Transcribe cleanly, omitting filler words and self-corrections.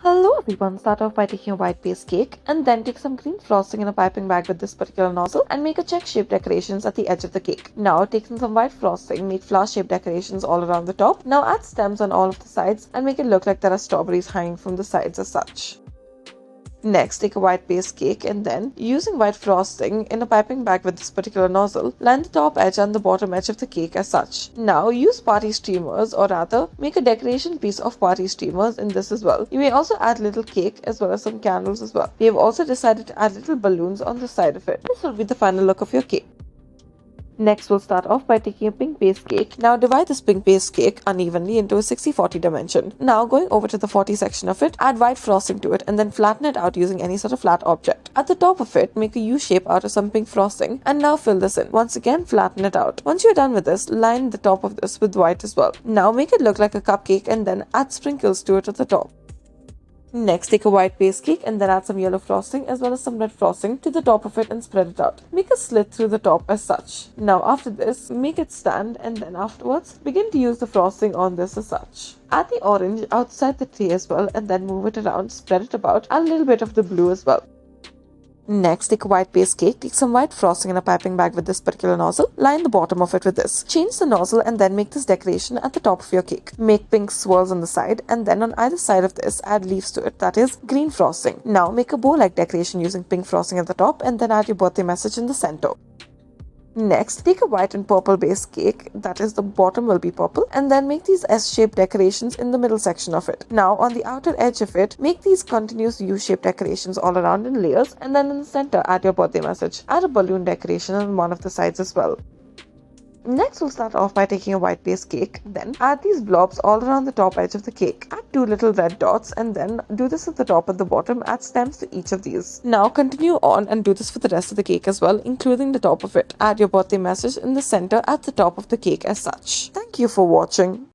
Hello everyone, start off by taking a white base cake and then take some green frosting in a piping bag with this particular nozzle and make a check-shaped decorations at the edge of the cake. Now taking some white frosting, make flower-shaped decorations all around the top. Now add stems on all of the sides and make it look like there are strawberries hanging from the sides as such. Next, take a white base cake and then, using white frosting in a piping bag with this particular nozzle, line the top edge and the bottom edge of the cake as such. Now, use party streamers, or rather, make a decoration piece of party streamers in this as well. You may also add little cake as well as some candles as well. We have also decided to add little balloons on the side of it. This will be the final look of your cake. Next, we'll start off by taking a pink base cake. Now divide this pink base cake unevenly into a 60-40 dimension. Now going over to the 40 section of it, add white frosting to it and then flatten it out using any sort of flat object. At the top of it, make a U shape out of some pink frosting and now fill this in. Once again, flatten it out. Once you're done with this, line the top of this with white as well. Now make it look like a cupcake and then add sprinkles to it at the top. Next, take a white base cake and then add some yellow frosting as well as some red frosting to the top of it and spread it out. Make a slit through the top as such. Now after this, make it stand and then afterwards, begin to use the frosting on this as such. Add the orange outside the tray as well and then move it around, spread it about, add a little bit of the blue as well. Next, take a white base cake, take some white frosting in a piping bag with this particular nozzle, line the bottom of it with this. Change the nozzle and then make this decoration at the top of your cake. Make pink swirls on the side and then on either side of this, add leaves to it, that is green frosting. Now make a bow-like decoration using pink frosting at the top and then add your birthday message in the center. Next, take a white and purple base cake, that is the bottom will be purple, and then make these S-shaped decorations in the middle section of it. Now on the outer edge of it, make these continuous U-shaped decorations all around in layers, and then in the center add your birthday message. Add a balloon decoration on one of the sides as well. Next, we'll start off by taking a white base cake, then add these blobs all around the top edge of the cake. Add two little red dots and then do this at the top and the bottom, add stems to each of these. Now continue on and do this for the rest of the cake as well, including the top of it. Add your birthday message in the center at the top of the cake as such. Thank you for watching.